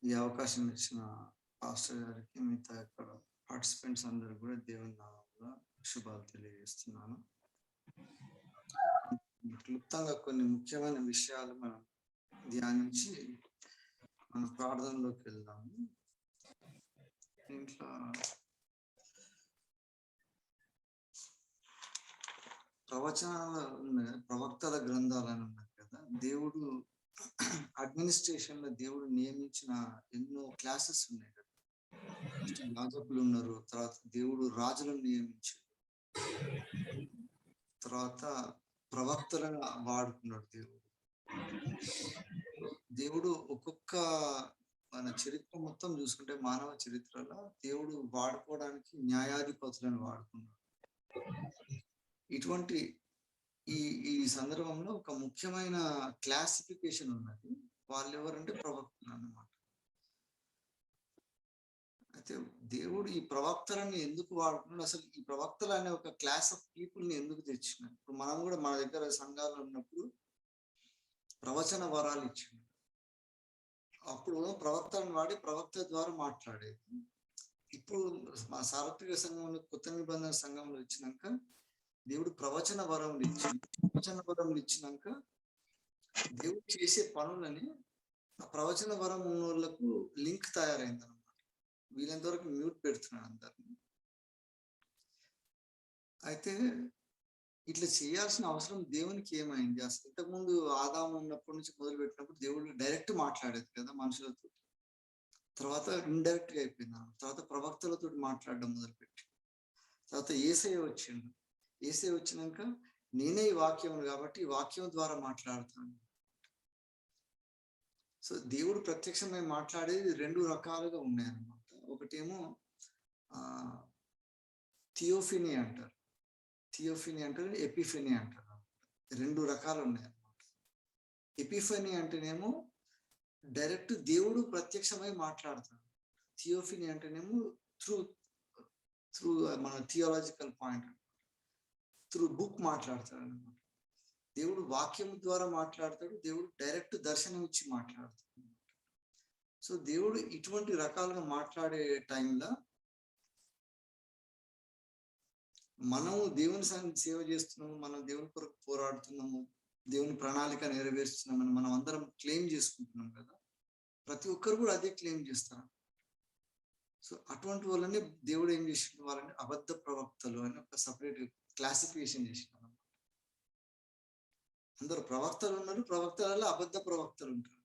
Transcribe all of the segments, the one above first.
ఈ అవకాశం ఇచ్చిన పాస్టర్ గారికి, మిగతా ఇక్కడ పార్టిసిపెంట్స్ అందరూ కూడా దేవుని నామములో శుభాలు తెలియజేస్తున్నాను. క్లుప్తంగా కొన్ని ముఖ్యమైన విషయాలు మనం ధ్యానించి మన ప్రార్థనలోకి వెళ్దాము. ఇంట్లో ప్రవక్తల గ్రంథాలని ఉన్నాయి కదా, దేవుడు అడ్మినిస్ట్రేషన్ లో దేవుడు నియమించిన ఎన్నో క్లాసెస్ ఉన్నాయి కదా. యాజకులు ఉన్నారు, తర్వాత దేవుడు రాజులను నియమించారు, తర్వాత ప్రవక్తలను వాడుకున్నాడు దేవుడు ఒక్కొక్క మన చరిత్ర మొత్తం చూసుకుంటే మానవ చరిత్రలో దేవుడు వాడుకోవడానికి న్యాయాధిపతులను వాడుకున్నాడు. ఇటువంటి ఈ ఈ సందర్భంలో ఒక ముఖ్యమైన క్లాసిఫికేషన్ ఉన్నది. వాళ్ళు ఎవరంటే ప్రవక్తలు అన్నమాట. అయితే దేవుడు ఈ ప్రవక్తలను ఎందుకు వాడుకున్నాడు, అసలు ఈ ప్రవక్తలు అనే ఒక క్లాస్ ఆఫ్ పీపుల్ ని ఎందుకు తెచ్చినాడు? ఇప్పుడు మనం కూడా మన దగ్గర సంఘాలు ఉన్నప్పుడు ప్రవచన వరాలు ఇచ్చిండు. అప్పుడు ప్రవక్తలను వాడి ప్రవక్త ద్వారా మాట్లాడేది. ఇప్పుడు మా సార్వత్రిక సంఘంలో, కొత్త నిబంధన సంఘంలో ఇచ్చినాక దేవుడు ప్రవచన వరములు ఇచ్చినాక దేవుడు చేసే పనులని ఆ ప్రవచన వరం ఉన్న వాళ్ళకు లింక్ తయారైంది అనమాట. వీళ్ళంత వరకు మ్యూట్ పెడుతున్నాడు అందరినీ. అయితే ఇట్లా చేయాల్సిన అవసరం దేవునికి ఏమైంది? అసలు ఇంతకుముందు ఆదాము ఉన్నప్పటి నుంచి మొదలు పెట్టినప్పుడు దేవుడు డైరెక్ట్ మాట్లాడేది కదా మనుషులతో. తర్వాత ఇండైరెక్ట్ గా అయిపోయింది. తర్వాత ప్రవక్తలతో మాట్లాడడం మొదలుపెట్టి, తర్వాత యేసయ్య వచ్చిండు. యేసయ్య వచ్చినాక నేనే ఈ వాక్యం కాబట్టి ఈ వాక్యం ద్వారా మాట్లాడుతాను. సో దేవుడు ప్రత్యక్షమై మాట్లాడేది రెండు రకాలుగా ఉన్నాయన్నమాట. ఒకటేమో థియోఫినీ అంటారు, ఎపిఫెనీ అంటారు. రెండు రకాలు ఉన్నాయన్నమాట. ఎపిఫెనీ అంటేనేమో డైరెక్ట్ దేవుడు ప్రత్యక్షమై మాట్లాడతాడు. థియోఫినీ అంటేనేమో త్రూ మన థియాలజికల్ పాయింట్, త్రూ బుక్ మాట్లాడతాడు అనమాట. దేవుడు వాక్యం ద్వారా మాట్లాడతాడు, దేవుడు డైరెక్ట్ దర్శనం ఇచ్చి మాట్లాడతాడు. సో దేవుడు ఇటువంటి రకాలుగా మాట్లాడే టైంలో మనము దేవుని సేవ చేస్తున్నాము, మనం దేవుని కొరకు పోరాడుతున్నాము, దేవుని ప్రణాళిక నెరవేరుస్తున్నామని మనం అందరం క్లెయిమ్ చేసుకుంటున్నాం కదా. ప్రతి ఒక్కరు కూడా అదే క్లెయిమ్ చేస్తారు. సో అటువంటి వాళ్ళని దేవుడు ఏం చేసిన వాళ్ళని అబద్ధ ప్రవక్తలు అని ఒక సపరేట్ క్లాసిఫికేషన్ చేసిన. అందరూ ప్రవక్తలు ఉన్నారు, ప్రవక్తలలో అబద్ధ ప్రవక్తలు ఉంటారు.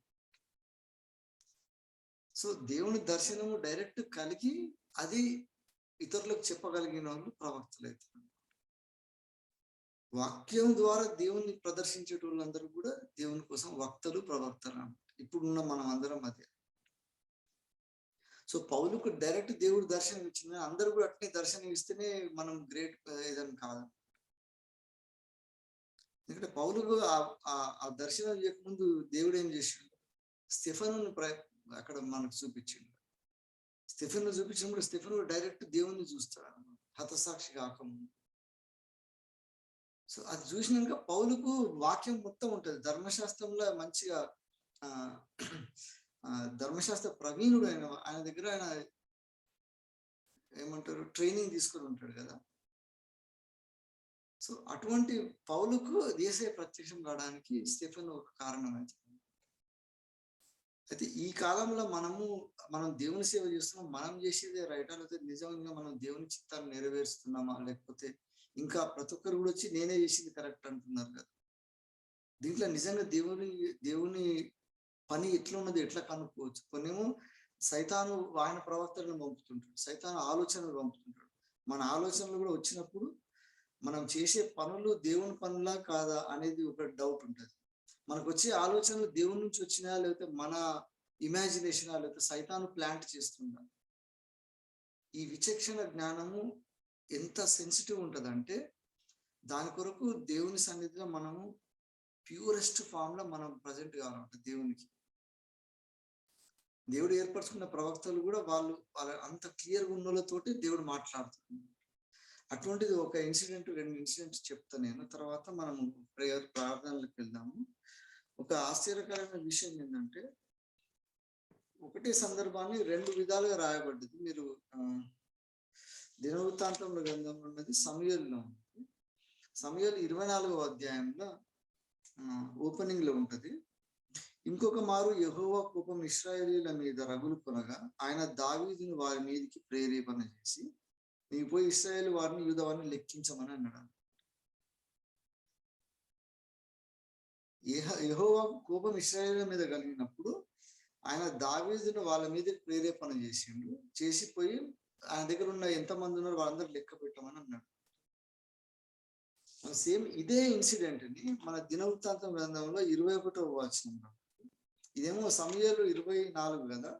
సో దేవుని దర్శనము డైరెక్ట్ కలిగి అది ఇతరులకు చెప్పగలిగిన వాళ్ళు ప్రవక్తలు అవుతారు. వాక్యం ద్వారా దేవుని ప్రదర్శించే వాళ్ళందరూ కూడా దేవుని కోసం వక్తలు, ప్రవక్తలు అన్నమాట. ఇప్పుడున్న మనం అందరం అదే. సో పౌలుకు డైరెక్ట్ దేవుడు దర్శనం ఇచ్చిన, అందరూ కూడా అట్నే దర్శనం ఇస్తేనే మనం గ్రేట్ ఏదని కాదు. ఎందుకంటే పౌలుకు ఆ దర్శనం చేయకముందు దేవుడు ఏం చేసిండు? స్టెఫెనును అక్కడ మనకు చూపించిండు. స్టెఫెను చూపించినప్పుడు స్టెఫెను డైరెక్ట్ దేవుణ్ణి చూస్తాడు, హతసాక్షి కాకముందు. సో అది చూసినాక పౌలుకు వాక్యం మొత్తం ఉంటుంది. ధర్మశాస్త్రంలో మంచిగా ధర్మశాస్త్ర ప్రవీణుడు ఆయన దగ్గర ఆయన ఏమంటారు ట్రైనింగ్ తీసుకొని ఉంటాడు కదా. సో అటువంటి పౌలుకు యేసయ్య ప్రత్యక్షం కావడానికి స్టెఫెను ఒక కారణం అవుతుంది. అయితే ఈ కాలంలో మనం దేవుని సేవ చేస్తున్నాం, మనం చేసేదే రైటా, లేకపోతే నిజంగా మనం దేవుని చిత్తాన్ని నెరవేరుస్తున్నామా, లేకపోతే ఇంకా ప్రతి ఒక్కరు కూడా వచ్చి నేనే చేసింది కరెక్ట్ అంటున్నారు కదా. దీంట్లో నిజంగా దేవుని పని ఎట్లా ఉన్నది ఎట్లా కనుక్కోవచ్చు? కొన్నేమో సైతాను ఆయన ప్రవక్తలను పంపుతుంటాడు, సైతాను ఆలోచనలు పంపుతుంటాడు. మన ఆలోచనలు కూడా వచ్చినప్పుడు మనం చేసే పనులు దేవుని పనులా కాదా అనేది ఒక డౌట్ ఉంటుంది. మనకు వచ్చే ఆలోచనలు దేవుని నుంచి వచ్చినా, లేకపోతే మన ఇమాజినేషన్, లేకపోతే సైతాను ప్లాంట్ చేస్తుందా? ఈ విచక్షణ జ్ఞానము ఎంత సెన్సిటివ్ ఉంటుందంటే దాని కొరకు దేవుని సన్నిధిలో మనము ప్యూరెస్ట్ ఫామ్ లో మనం ప్రజెంట్ కావాలంట దేవునికి. దేవుడు ఏర్పరచుకున్న ప్రవక్తలు కూడా వాళ్ళు అంత క్లియర్గా ఉన్నోళ్ళతోటి దేవుడు మాట్లాడుతుంది. అటువంటిది ఒక ఇన్సిడెంట్, రెండు ఇన్సిడెంట్స్ చెప్తా నేను, తర్వాత మనము ప్రార్థనలకు వెళ్దాము. ఒక ఆశ్చర్యకరమైన విషయం ఏంటంటే ఒకటే సందర్భాన్ని రెండు విధాలుగా రాయబడ్డది. మీరు దినవృత్తాంతముల గ్రంథంలో ఉన్నది, సమూయేలులో ఉంటుంది. సమూయేలు 24వ అధ్యాయంలో ఓపెనింగ్ లో ఉంటది. ఇంకొక మారు యెహోవా కోపం ఇశ్రాయేలీయుల మీద రగులుకొనగా ఆయన దావీదును వారి మీదికి ప్రేరేపణ చేసి, నీవు పోయి ఇశ్రాయేలు వారిని యూదా వారిని లెక్కించమని అన్నాడు. యెహోవా కోపం ఇశ్రాయేలీయుల మీద కలిగినప్పుడు ఆయన దావీదును వాళ్ళ మీద ప్రేరేపణ చేసిండు. చేసిపోయి ఆయన దగ్గర ఉన్న ఎంతమంది ఉన్నారో వాళ్ళందరూ లెక్క పెట్టమని అన్నాడు. సేమ్ ఇదే ఇన్సిడెంట్ ని మన దినవృత్తాంతం గ్రంథంలో 21వ వచనంలో, ఇదేమో సమూయేలు 24 కదా,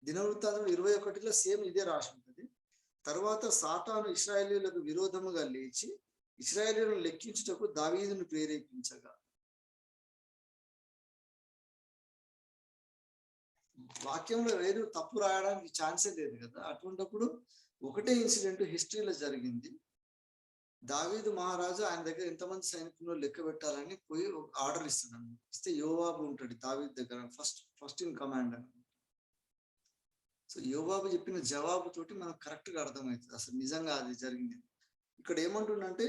దినవృత్తాంతం 21లో సేమ్ ఇదే రాసి ఉంటుంది. తర్వాత సాతాను ఇశ్రాయేలీయులకు విరోధముగా లేచి ఇశ్రాయేలీయులను లెక్కించుటకు దావీదును ప్రేరేపించగా, వాక్యంలో వేరు తప్పు రాయడానికి ఛాన్సే లేదు కదా. అటువంటిప్పుడు ఒకటే ఇన్సిడెంట్ హిస్టరీలో జరిగింది. దావీదు మహారాజు ఆయన దగ్గర ఎంతమంది సైనికులు లెక్క పెట్టాలని పోయి ఆర్డర్ ఇస్తున్నాడు. ఇస్తే యోవాబు ఉంటాడు దావీదు దగ్గర, ఫస్ట్ ఇన్ కమాండ్. సో యోవాబు చెప్పిన జవాబు తోటి మనకు కరెక్ట్ గా అర్థమవుతుంది అసలు నిజంగా అది జరిగింది. ఇక్కడ ఏమంటుండంటే,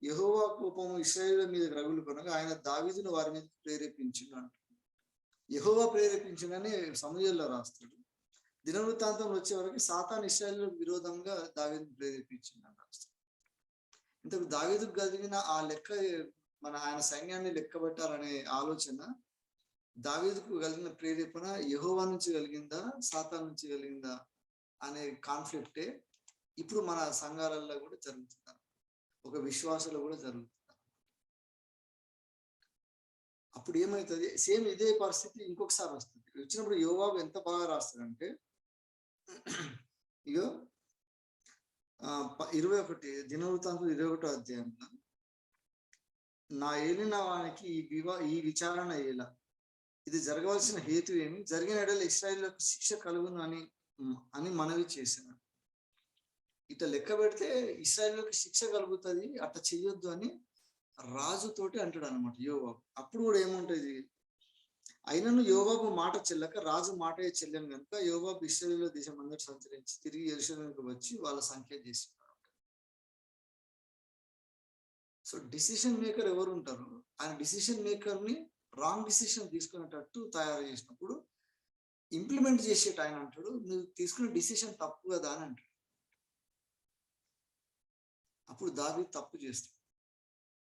యెహోవా కోపము ఇశ్రాయేలు మీద రగులుకొనగా ఆయన దావీదును వారి మీద ప్రేరేపించిండు అంట. యెహోవా ప్రేరేపించిండని సమూయేలులో రాస్తాడు. దినవృత్తాంతంలో వచ్చే వరకు సాతాను ఇశ్రాయేలుకు విరోధంగా దావీదును ప్రేరేపించిండు అని రాస్తాడు. ఇంతకు దావీదుకు కలిగిన ఆ లెక్క, ఆయన సైన్యాన్ని లెక్క పెట్టాలనే ఆలోచన, దావీదుకు కలిగిన ప్రేరేపణ యెహోవా నుంచి కలిగిందా సాతాను నుంచి కలిగిందా అనే కాన్ఫ్లిక్టే ఇప్పుడు మన సంఘాలలో కూడా జరుగుతుంది, ఒక విశ్వాసంలో కూడా జరుగుతుంది. అప్పుడు ఏమవుతుంది, సేమ్ ఇదే పరిస్థితి ఇంకొకసారి వస్తుంది. వచ్చినప్పుడు యోవాబు ఎంత బాగా రాస్తాడంటే, ఇగో 21 దినవృత్తాంతం 21వ అధ్యాయంలో, నా ఏలిన వానికి ఈ విచారణ ఎలా, ఇది జరగవలసిన హేతు ఏమి, జరిగిన ఎడల ఇశ్రాయేలులకు శిక్ష కలుగును అని మనవి చేశాను. ఇట్లా లెక్క పెడితే ఇశ్రాయేలులకు శిక్ష కలుగుతుంది, అట్లా చెయ్యొద్దు అని రాజుతోటి అంటాడు అనమాట యోవాబు. అప్పుడు కూడా ఏముంటది, అయినను యోవాబు మాట చెల్లక రాజు మాట చెల్లని కనుక యోవాబు ఇశ్రాయేలు దేశం అందరూ సంచరించి తిరిగి యెరూషలేముకు వచ్చి వాళ్ళ సంఖ్య చేసి. సో డిసిషన్ మేకర్ ఎవరు ఉంటారు, ఆయన డిసిషన్ మేకర్ ని రాంగ్ డిసిషన్ తీసుకునేటట్టు తయారు చేసినప్పుడు ఇంప్లిమెంట్ చేసేట ఆయన అంటాడు, నువ్వు తీసుకున్న డిసిషన్ తప్పు కదా అని అంటాడు. అప్పుడు దావీదు తప్పు చేస్తాడు.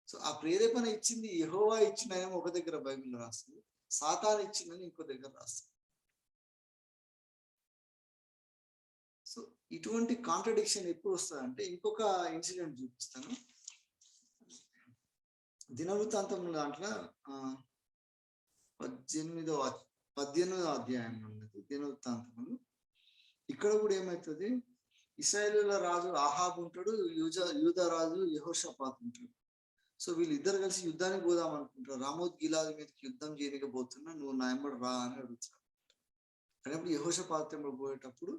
సో ఆ ప్రేరేపణ ఇచ్చింది యెహోవా ఇచ్చిందనేమో ఒక దగ్గర బైబిల్లో రాస్తుంది, సాతాను ఇచ్చిందని ఇంకో దగ్గర రాస్తుంది. సో ఇటువంటి కాంట్రడిక్షన్ ఎప్పుడు వస్తుందంటే, ఇంకొక ఇన్సిడెంట్ చూపిస్తాను. దినవృత్తాంతం దాంట్లో 18వ అధ్యాయం ఉన్నది దినవృత్తాంతములు. ఇక్కడ కూడా ఏమవుతుంది, ఇశ్రాయేలుల రాజు అహాబు ఉంటాడు, యూదా రాజు యెహోషాపాతు ఉంటాడు. సో వీళ్ళిద్దరు కలిసి యుద్ధానికి పోదాం అనుకుంటారు. రామోత్ గిలాదు మీదకి యుద్ధం చేయడానికి పోతున్నా, నువ్వు నా ఎంబడి రా అని అడుగుతారు. అనేప్పుడు యెహోషాపాతు ఎంబడి పోయేటప్పుడు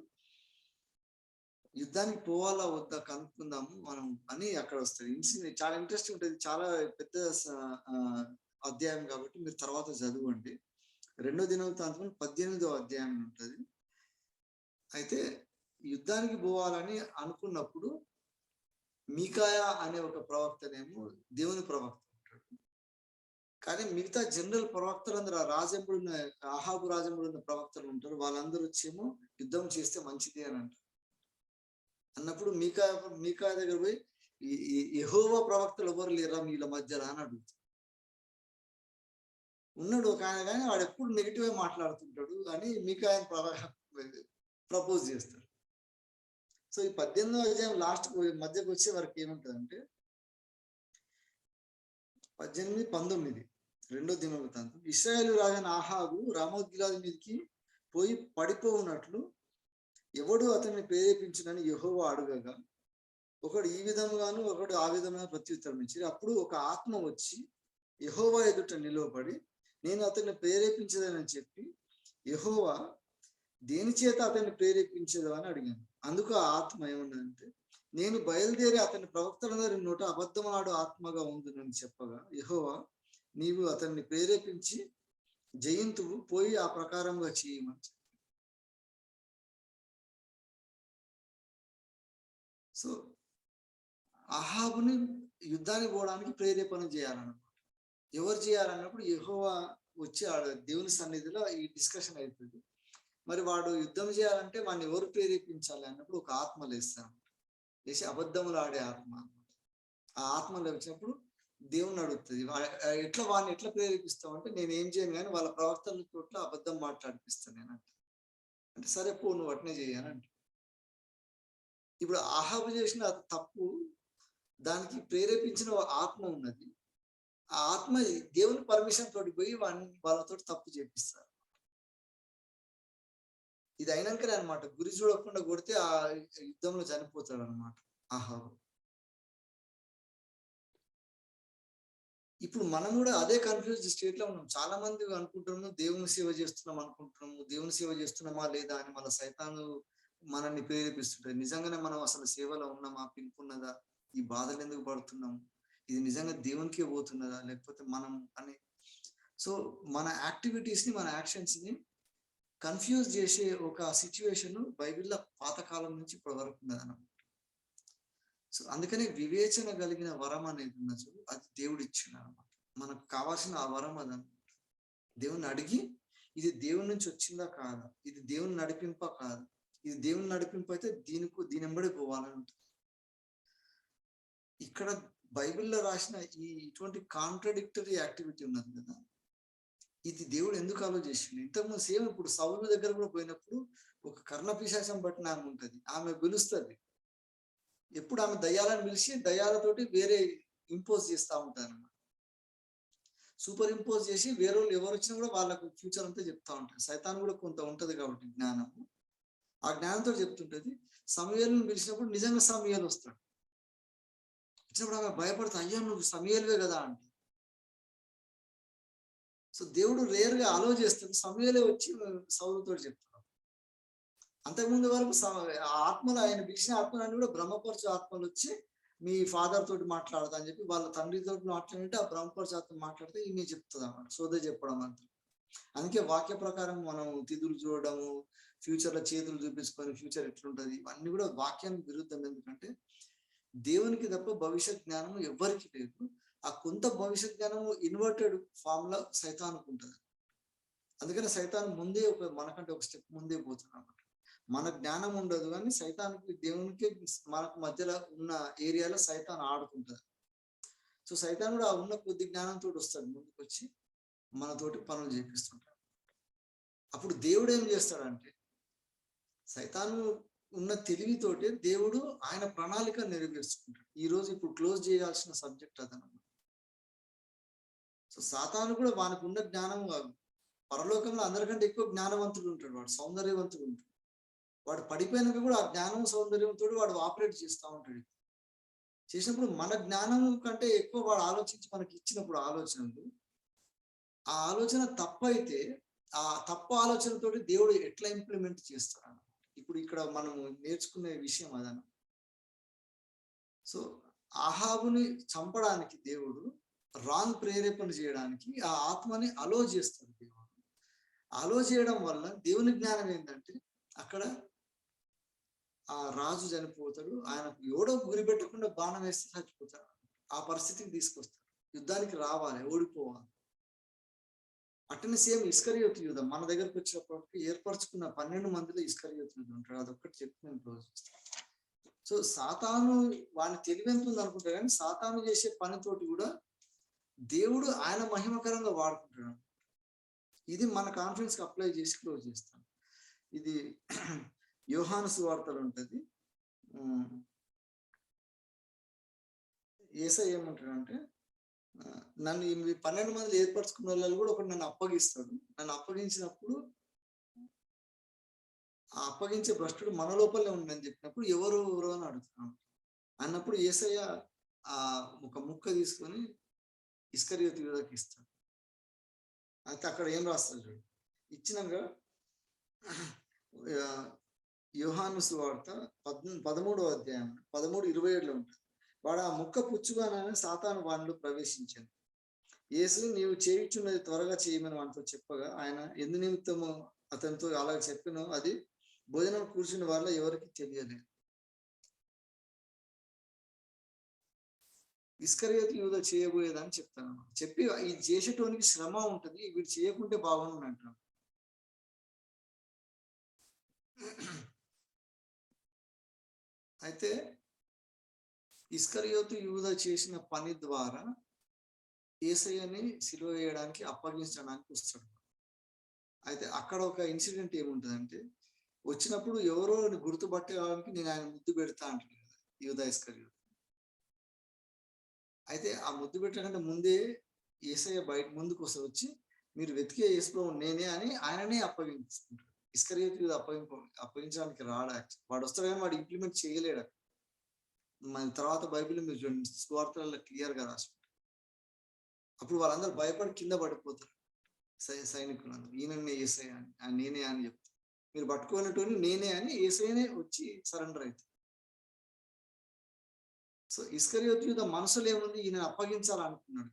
యుద్ధానికి పోవాలా వద్దా కనుక్కుందాము మనం అని అక్కడ వస్తుంది. చాలా ఇంట్రెస్ట్ ఉంటుంది, చాలా పెద్ద అధ్యాయం కాబట్టి మీరు తర్వాత చదవండి. 2వ దినవృత్తాంతం 18వ అధ్యాయం ఉంటుంది. అయితే యుద్ధానికి పోవాలని అనుకున్నప్పుడు మీకాయా అనే ఒక ప్రవక్తనేమో దేవుని ప్రవక్త ఉంటాడు. కానీ మిగతా జనరల్ ప్రవక్తలందరూ రాజంబుడున్న అహాబు రాజంబుడున్న ప్రవక్తలు ఉంటారు, వాళ్ళందరూ వచ్చేమో యుద్ధం చేస్తే మంచిది అని అంటారు. అన్నప్పుడు మీకా దగ్గర పోయి యెహోవా ప్రవక్తలు ఎవరు లేరా మీల మధ్యలో అని అడుగుతాడు. ఉన్నాడు ఒక ఆయన, కానీ వాడు ఎప్పుడు నెగిటివ్ మాట్లాడుతుంటాడు అని మీకా ప్రపోజ్ చేస్తాడు. సో ఈ 18వ అధ్యాయం లాస్ట్ మధ్యకు వచ్చే వరకు ఏముంటదంటే 18, 19 2వ దినవృత్తాంతం, ఇశ్రాయేలు రాజైన అహాబు రామోత్ గిలాదు మీదకి పోయి పడిపోవునట్లు ఎవడు అతన్ని ప్రేరేపించునని యెహోవా అడగగా, ఒకడు ఈ విధముగాను ఒకడు ఆ విధంగా ప్రత్యుత్తరం ఇచ్చి, అప్పుడు ఒక ఆత్మ వచ్చి యెహోవా ఎదుట నిలవబడి, నేను అతన్ని ప్రేరేపించదని చెప్పి, యెహోవా దేని చేత అతన్ని ప్రేరేపించదు అని అడిగాను. అందుకు ఆ ఆత్మ ఏమన్నదంటే, నేను బయలుదేరి అతని ప్రవక్తలందరి నోట అబద్ధమాడు ఆత్మగా ఉందని చెప్పగా, యెహోవా నీవు అతన్ని ప్రేరేపించి జయింతువు, పోయి ఆ ప్రకారంగా చేయమని. సో అహాబుని యుద్ధానికి పోవడానికి ప్రేరేపణ చేయాలన్నమాట. ఎవరు చేయాలన్నప్పుడు యెహోవా వచ్చి దేవుని సన్నిధిలో ఈ డిస్కషన్ అవుతుంది. మరి వాడు యుద్ధం చేయాలంటే వాడిని ఎవరు ప్రేరేపించాలి అన్నప్పుడు ఒక ఆత్మ లేస్తాను, లేచి అబద్ధములు ఆడే ఆత్మ. ఆ ఆత్మలో వచ్చినప్పుడు దేవుణ్ణి అడుగుతుంది, వాడిని ఎట్లా ప్రేరేపిస్తావు అంటే, నేను ఏం చేయను కానీ వాళ్ళ ప్రవర్తన చోట్ల అబద్ధం మాట్లాడిపిస్తాను నేను అంటే సరే పో నువ్వు అట్నే చేయనంటే. ఇప్పుడు అహాబు చేసిన తప్పు, దానికి ప్రేరేపించిన ఆత్మ ఉన్నది. ఆ ఆత్మ దేవుని పర్మిషన్ తోటి పోయి వాళ్ళతో తప్పు చేపిస్తారు. ఇది అయినాకనే అనమాట, గురి చూడకుండా కొడితే ఆ యుద్ధంలో చనిపోతాడు అనమాట అహాబు. ఇప్పుడు మనం కూడా అదే కన్ఫ్యూజ్ స్టేట్ లో ఉన్నాం. చాలా మంది అనుకుంటున్నాము దేవుని సేవ చేస్తున్నాం అనుకుంటున్నాము, దేవుని సేవ చేస్తున్నామా లేదా అని మన సైతాను మనల్ని ప్రేరేపిస్తుంటాయి. నిజంగానే మనం అసలు సేవలో ఉన్నామా, పిలుపున్నదా, ఈ బాధలు ఎందుకు పడుతున్నాము, ఇది నిజంగా దేవునికే పోతున్నదా లేకపోతే మనం అని. సో మన యాక్టివిటీస్ ని, మన యాక్షన్స్ ని కన్ఫ్యూజ్ చేసే ఒక సిచ్యువేషన్ బైబిల్లో పాతకాలం నుంచి ఇప్పటి వరకు ఉన్నదన్నమాట. సో అందుకనే వివేచన కలిగిన వరం అనేది ఉన్నది, అది దేవుడు ఇచ్చిండు అనమాట. మనకు కావాల్సిన ఆ వరం అదనమాట. దేవుని అడిగి ఇది దేవుని నుంచి వచ్చిందా కాదా, ఇది దేవుని నడిపింప కాదా, ఇది దేవుని నడిపింపు అయితే దీని వెంబడి పోవాలని ఉంటుంది. ఇక్కడ బైబిల్లో రాసిన ఇటువంటి కాంట్రడిక్టరీ యాక్టివిటీ ఉన్నది కదా, ఇది దేవుడు ఎందుకు ఆలో చేసిండు. ఇంతకుముందు సేమ్ ఇప్పుడు సౌలు దగ్గర కూడా పోయినప్పుడు ఒక కర్ణ పిశాచం పట్టిన ఆమె ఉంటది, ఆమె పిలుస్తుంది. ఎప్పుడు ఆమె దయ్యాలను పిలిచి దయ్యాలతోటి వేరే ఇంపోజ్ చేస్తూ ఉంటారు అన్నమాట. సూపర్ ఇంపోజ్ చేసి వేరే వాళ్ళు ఎవరు వచ్చినా కూడా వాళ్ళకు ఫ్యూచర్ అంతా చెప్తా ఉంటారు. సైతాన్ కూడా కొంత ఉంటది కాబట్టి జ్ఞానము, ఆ జ్ఞానంతో చెప్తుంటది. సమూయేలును పిలిచినప్పుడు నిజంగా సమూయేలు వస్తాడు. వచ్చినప్పుడు ఆమె భయపడుతుంది, అయ్యో నువ్వు సమూయేలువే కదా అంటే. సో దేవుడు రేర్ గా అలో చేస్తాడు, సమూయేలే వచ్చి సౌలుతో చెప్తాడు. అంతకుముందు వరకు ఆత్మలు, ఆయన పిలిచిన ఆత్మలన్నీ కూడా బ్రహ్మపరచు ఆత్మలు వచ్చి మీ ఫాదర్ తోటి మాట్లాడతా అని చెప్పి వాళ్ళ తండ్రితో మాట్లాడితే, ఆ బ్రహ్మపరచు ఆత్మ మాట్లాడితే ఈమె చెప్తుంది అన్నమాట, సోదే చెప్పడం అంతా. అందుకే వాక్య ప్రకారం మనం తిథులు చూడడము, ఫ్యూచర్ లో చేతులు చూపించుకొని ఫ్యూచర్ ఎట్లుంటది, ఇవన్నీ కూడా వాక్యానికి విరుద్ధం. ఎందుకంటే దేవునికి తప్ప భవిష్యత్ జ్ఞానం ఎవరికి లేదు. ఆ కొంత భవిష్యత్ జ్ఞానము ఇన్వర్టెడ్ ఫామ్ లో సైతానికి ఉంటుంది. అందుకని సైతాన్ ముందే మనకంటే ఒక స్టెప్ ముందే పోతుంది అన్నమాట. మన జ్ఞానం ఉండదు కానీ సైతానికి దేవునికి మనకు మధ్యలో ఉన్న ఏరియాలో సైతాన్ ఆడుకుంటుంది. సో సైతాన్ కూడా ఉన్న కొద్ది జ్ఞానంతో వస్తాడు, ముందుకు వచ్చి మనతోటి పనులు చేపిస్తుంటాడు. అప్పుడు దేవుడు ఏం చేస్తాడంటే, సైతాను ఉన్న తెలివితోటి దేవుడు ఆయన ప్రణాళిక నెరవేర్చుకుంటాడు. ఈ రోజు ఇప్పుడు క్లోజ్ చేయాల్సిన సబ్జెక్ట్ అదనమాట. సో సాతాను కూడా వానికి ఉన్న జ్ఞానం, పరలోకంలో అందరికంటే ఎక్కువ జ్ఞానవంతుడు ఉంటాడు, వాడు సౌందర్యవంతుడు ఉంటాడు. వాడు పడిపోయినాక కూడా ఆ జ్ఞానం సౌందర్యంతో వాడు ఆపరేట్ చేస్తూ ఉంటాడు. చేసినప్పుడు మన జ్ఞానం కంటే ఎక్కువ వాడు ఆలోచించి మనకి ఇచ్చినప్పుడు ఆలోచనలు, ఆ ఆలోచన తప్పైతే ఆ తప్పు ఆలోచనతోటి దేవుడు ఎట్లా ఇంప్లిమెంట్ చేస్తాడు. ఇప్పుడు ఇక్కడ మనము నేర్చుకునే విషయం అదన. సో అహాబుని చంపడానికి దేవుడు రాంగ్ ప్రేరేపణ చేయడానికి ఆ ఆత్మని అలో చేస్తాడు. దేవుడు అలో చేయడం వల్ల దేవుని జ్ఞానం ఏంటంటే, అక్కడ ఆ రాజు చనిపోతాడు, ఆయనకు ఎవడో గురి పెట్టకుండా బాణం వేస్తే చచ్చిపోతాడు. ఆ పరిస్థితికి తీసుకొస్తాడు, యుద్ధానికి రావాలి, ఓడిపోవాలి. అట్టనే సేమ్ ఇస్కరియోతు యూదా మన దగ్గరకు వచ్చినప్పటికీ ఏర్పరచుకున్న 12 మందిలో ఇస్కరియోతు యూదా ఉంటాడు. అదొక్కటి చెప్పి నేను క్లోజ్ చేస్తాను. సో సాతాను వాని తెలివెంతుంది అనుకుంటా, కానీ సాతాను చేసే పనితోటి కూడా దేవుడు ఆయన మహిమకరంగా వాడుకుంటాడు. ఇది మన కాన్ఫిడెన్స్ కి అప్లై చేసి క్లోజ్ చేస్తాను. ఇది యోహాను సువార్తలో ఉంటది. యేసయ్య ఏమంటాడంటే, నన్ను 12 మంది ఏర్పరచుకున్న వాళ్ళు కూడా ఒకటి నన్ను అప్పగిస్తాడు. నన్ను అప్పగించినప్పుడు ఆ అప్పగించే భ్రష్టుడు మన లోపలే ఉందని చెప్పినప్పుడు ఎవరు అని అడుగుతున్నాను అన్నప్పుడు యేసయ్య ఆ ఒక ముక్క తీసుకొని ఇస్కరియోతు యూదాకి ఇస్తాడు. అయితే అక్కడ ఏం రాస్తాడు చూడు, ఇచ్చినాక యోహాను సువార్త 13వ అధ్యాయం 13:27లో ఉంటుంది. వాడు ఆ ముక్క పుచ్చుగానే సాతాను వానిలో ప్రవేశించాను. యేసు నీవు చేయుచున్నది త్వరగా చేయమని వానితో చెప్పగా, ఆయన ఎందు నిమిత్తము అతనితో అలా చెప్పినో అది భోజనం కూర్చున్న వాళ్ళ ఎవరికి తెలియలేదు. ఇస్కరియోతు యూదా చేయబోయేదని చెప్తాను. చెప్పి ఇది చేసేటోనికి శ్రమ ఉంటది, వీడు చేయకుంటే బాగుండు అంటాడు. అయితే ఇస్కరియోతు యూదా చేసిన పని ద్వారా యేసయ్యని సిలువ వేయడానికి అప్పగించడానికి వస్తాడు. అయితే అక్కడ ఒక ఇన్సిడెంట్ ఏముంటదంటే, వచ్చినప్పుడు ఎవరో గుర్తుపట్టడానికి నేను ఆయన ముద్దు పెడతా అంటాడు కదా యూదా ఇస్కరియోతు. అయితే ఆ ముద్దు పెట్టకంటే ముందే యేసయ్య బయట ముందుకు వచ్చి మీరు వెతికే యేసు ప్రభువు నేనే అని ఆయననే అప్పగించుకుంటాడు. ఇస్కరియోతు యూదా అప్పగించడానికి రాడు. వాడు వస్తాడు కానీ వాడు ఇంప్లిమెంట్ చేయలేడు. మన తర్వాత బైబిల్ మీరు చూడండి, సువార్తలలో క్లియర్ గా రాసి అప్పుడు వాళ్ళందరూ భయపడి కింద పడిపోతారు. సైనికులందరూ ఈయననే యేసయ్య అని నేనే అని చెప్తారు. మీరు పట్టుకున్నటువంటి నేనే అని యేసయ్యనే వచ్చి సరెండర్ అవుతారు. సో ఇస్కరియోతు యూదా మనసులో ఏముంది, ఈయన అప్పగించాలనుకున్నాడు.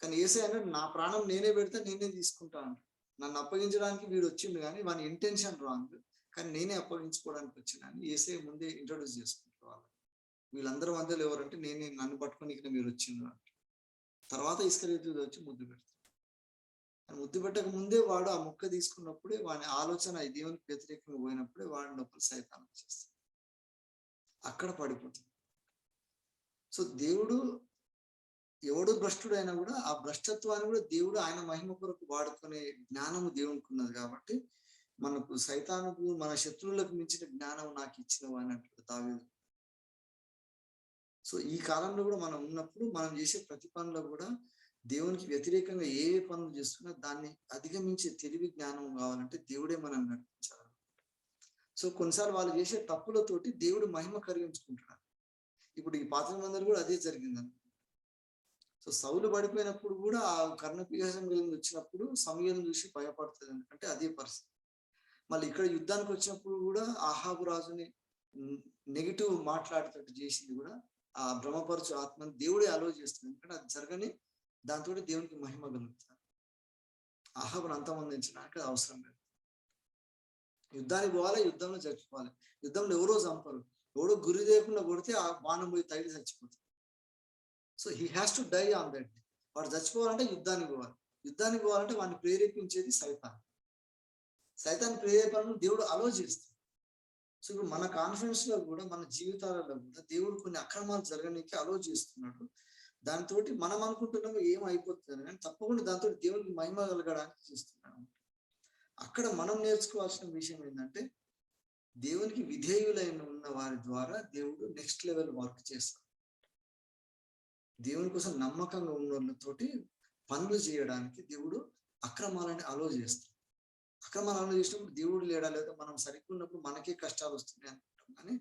కానీ యేసయ్య అంటే నా ప్రాణం నేనే పెడితే నేనే తీసుకుంటా అంట. నన్ను అప్పగించడానికి వీడు వచ్చిండు కానీ వాని ఇంటెన్షన్ రాంగ్, కానీ నేనే అప్పగించుకోవడానికి వచ్చిన అని యేసయ్య ముందే ఇంట్రొడ్యూస్ చేసుకుంటారు వాళ్ళు. వీళ్ళందరూ మధ్యలో ఎవరంటే నేనే, నన్ను పట్టుకొని ఇక్కడ మీరు వచ్చిండ్రు అంట. తర్వాత ఇస్కరియోతు యూదా వచ్చి ముద్దు పెడతారు. ముద్దు పెట్టక ముందే వాడు ఆ ముక్క తీసుకున్నప్పుడే వాని ఆలోచన దేవునికి వ్యతిరేకంగా పోయినప్పుడే వాడి లోపల సైతాన్ వచ్చేస్తాడు, అక్కడ పడిపోతుంది. సో దేవుడు ఎవడు భ్రష్టుడైనా కూడా ఆ భ్రష్టత్వాన్ని కూడా దేవుడు ఆయన మహిమ కొరకు వాడుకునే జ్ఞానము దేవునికి ఉన్నది. కాబట్టి మనకు సైతానుకు మన శత్రువులకు మించిన జ్ఞానం నాకు ఇచ్చినవు అని అంటాడు దావీదు. సో ఈ కాలంలో కూడా మనం ఉన్నప్పుడు మనం చేసే ప్రతి పనిలో కూడా దేవునికి వ్యతిరేకంగా ఏ పనులు చేస్తున్నా దాన్ని అధిగమించే తెలివి జ్ఞానం కావాలంటే దేవుడే మనం నడిపించాలి. సో కొన్నిసార్లు వాళ్ళు చేసే తప్పులతోటి దేవుడు మహిమ కలిగించుకుంటున్నారు. ఇప్పుడు ఈ పాత్రమందరూ కూడా అదే జరిగిందని. సో సౌలు పడిపోయినప్పుడు కూడా ఆ కర్ణపిశాచం వచ్చినప్పుడు సమూయేలును చూసి భయపడుతుంది, ఎందుకంటే అదే పరిస్థితి. మళ్ళీ ఇక్కడ యుద్ధానికి వచ్చినప్పుడు కూడా ఆహాబు రాజుని నెగిటివ్ మాట్లాడేటట్టు చేసింది కూడా ఆ భ్రమపరచు ఆత్మని దేవుడే అలో చేస్తుంది, ఎందుకంటే అది జరగని దాంతో దేవునికి మహిమ కలుగుతారు. ఆహాబును అంతమందించడానికి అవసరం లేదు. యుద్ధానికి పోవాలి, యుద్ధంలో చచ్చిపోవాలి. యుద్ధంలో ఎవరో చంపరు, ఎవడో గురి లేకుండా కొడితే ఆ బాణం పోయి తగిలి చచ్చిపోతారు. So he has to die on that. వాడు చచ్చిపోవాలంటే యుద్ధానికి పోవాలి. యుద్ధానికి పోవాలంటే వాడిని ప్రేరేపించేది సైతాన్. సైతాన్ ప్రేరేపణను దేవుడు అలో చేస్తాడు. సో ఇప్పుడు మన కాన్ఫిడెన్స్ లో కూడా, మన జీవితాలలో కూడా దేవుడు కొన్ని అక్రమాలు జరగడానికి అలో చేస్తున్నాడు. దాంతో మనం అనుకుంటున్నాము ఏం అయిపోతుంది కానీ తప్పకుండా దాంతో దేవునికి మహిమ కలగడానికి చేస్తున్నాడు. అక్కడ మనం నేర్చుకోవాల్సిన విషయం ఏంటంటే, దేవునికి విధేయులైన ఉన్న వారి ద్వారా దేవుడు నెక్స్ట్ లెవెల్ వర్క్ చేస్తాడు. దేవుని కోసం నమ్మకంగా ఉన్న వాళ్ళతోటి పనులు చేయడానికి దేవుడు అక్రమాలని అలో చేస్తాడు. అక్రమాలు అలో చేసినప్పుడు దేవుడు లేడా, లేదా మనం సరిగ్గా ఉన్నప్పుడు మనకే కష్టాలు వస్తున్నాయి అనుకుంటాం. కానీ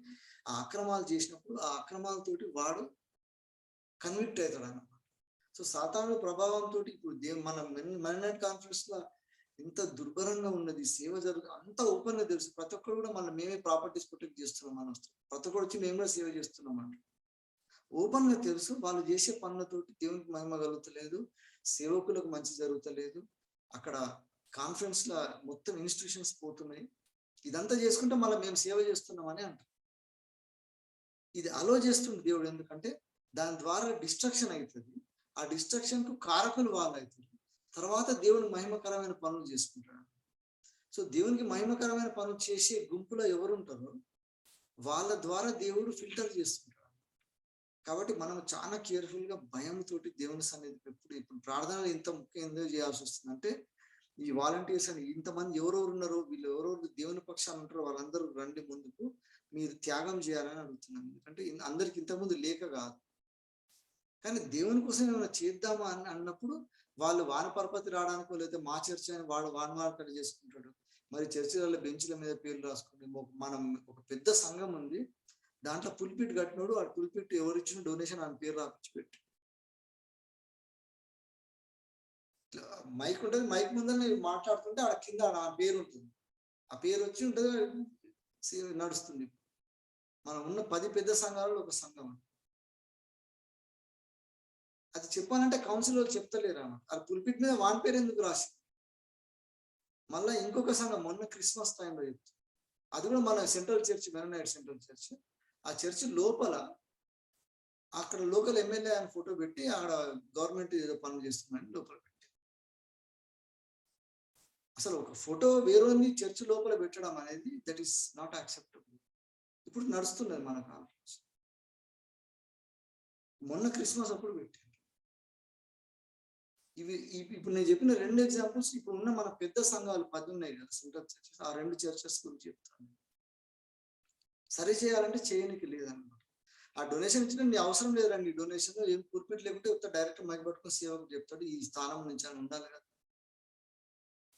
ఆ అక్రమాలు చేసినప్పుడు ఆ అక్రమాలతోటి వాడు కన్విక్ట్ అవుతాడు అన్నమాట. సో సాతాను ప్రభావంతో ఇప్పుడు మన మెరినైట్ కాన్ఫరెన్స్ లో ఇంత దుర్భరంగా ఉన్నది, సేవ జరుగుతుంది, అంత ఓపెన్ గా తెలుసు. ప్రతి ఒక్కరు కూడా మళ్ళీ మేమే ప్రాపర్టీస్ ప్రొటెక్ట్ చేస్తున్నాం అని వస్తాం. ప్రతి ఒక్కరు వచ్చి మేము కూడా సేవ చేస్తున్నాం అంట. ఓపెన్ గా తెలుసు వాళ్ళు చేసే పనులతోటి దేవునికి మహిమ కలుగుతలేదు, సేవకులకు మంచి జరుగుతలేదు, అక్కడ కాన్ఫరెన్స్ ల మొత్తం ఇన్స్టిట్యూషన్స్ పోతున్నాయి. ఇదంతా చేసుకుంటే మళ్ళీ మేము సేవ చేస్తున్నాం అని అంటారు. ఇది అలో చేస్తుంది దేవుడు, ఎందుకంటే దాని ద్వారా డిస్ట్రక్షన్ అవుతుంది. ఆ డిస్ట్రక్షన్ కు కారకులు వాళ్ళు అవుతారు. తర్వాత దేవుని మహిమకరమైన పనులు చేసుకుంటాడు. సో దేవునికి మహిమకరమైన పనులు చేసే గుంపులో ఎవరు ఉంటారో వాళ్ళ ద్వారా దేవుడు ఫిల్టర్ చేస్తుంటాడు. కాబట్టి మనం చాలా కేర్ఫుల్ గా భయంతో దేవుని సన్నిధి ఇప్పుడు ప్రార్థనలు ఇంత ముఖ్యంగా చేయాల్సి వస్తుంది. అంటే ఈ వాలంటీర్స్ అని ఇంతమంది ఎవరెవరు ఉన్నారో, వీళ్ళు ఎవరెవరు దేవుని పక్షాలు ఉంటారో వాళ్ళందరూ రండి ముందుకు, మీరు త్యాగం చేయాలని అడుగుతున్నాను. ఎందుకంటే అందరికి ఇంతకుముందు లేక కాదు, కానీ దేవుని కోసం ఏమైనా చేద్దామా అని అన్నప్పుడు వాళ్ళు వానపరపతి రావడానికో, లేదా మా చర్చ అని వాడు వానమార్కట చేసుకుంటాడు. మరి చర్చిలలో బెంచ్ల మీద పేర్లు రాసుకుంటే, మనం ఒక పెద్ద సంఘం ఉంది, దాంట్లో పుల్పిట్ కట్టినోడు ఆ పుల్పిట్ ఎవరు ఇచ్చిన డొనేషన్ అని పేరు రాపించి పెట్టి, మైక్ ఉంటుంది, మైక్ ముందర మాట్లాడుతుంటే ఆడ కింద ఆ పేరు ఉంటుంది, ఆ పేరు వచ్చి ఉంటుంది, నడుస్తుంది. మనం ఉన్న 10 పెద్ద సంఘాలలో ఒక సంఘం. అది చెప్పాలంటే కౌన్సిల్ వాళ్ళు చెప్తలేరు అన్నమాట. అది పుల్పిట్ మీద వాన్ పేరు ఎందుకు రాసి. మళ్ళీ ఇంకొక సంఘం మొన్న క్రిస్మస్ టైంలో చెప్తుంది, అది కూడా మన సెంట్రల్ చర్చ్, మెరనైట్ సెంట్రల్ చర్చ్. ఆ చర్చ్ లోపల అక్కడ లోకల్ ఎమ్మెల్యే ఆయన ఫోటో పెట్టి ఆడ గవర్నమెంట్ ఏదో పనులు చేస్తుందని లోపల పెట్టి, అసలు ఒక ఫోటో వేరొన్ని చర్చ్ లోపల పెట్టడం అనేది దట్ ఈస్ నాట్ యాక్సెప్టబుల్. ఇప్పుడు నడుస్తున్నది మన కాన్ఫరెన్స్. మొన్న క్రిస్మస్ అప్పుడు పెట్టారు. ఇప్పుడు నేను చెప్పిన 2 ఎగ్జాంపుల్స్ ఇప్పుడు ఉన్న మన పెద్ద సంఘాలు 10 ఉన్నాయి కదా సెంట్రల్ చర్చెస్, ఆ 2 చర్చెస్ గురించి చెప్తాను. సరి చేయాలంటే చేయనికి లేదన్నమాట. ఆ డొనేషన్ ఇచ్చిన నీ అవసరం లేదండి, నీ డొనేషన్ ఏం పూర్పిట్ లేకుంటే డైరెక్ట్ మైక్ పట్టుకొని సేవకు చెప్తాడు, ఈ స్థానం నుంచి అని ఉండాలి కదా.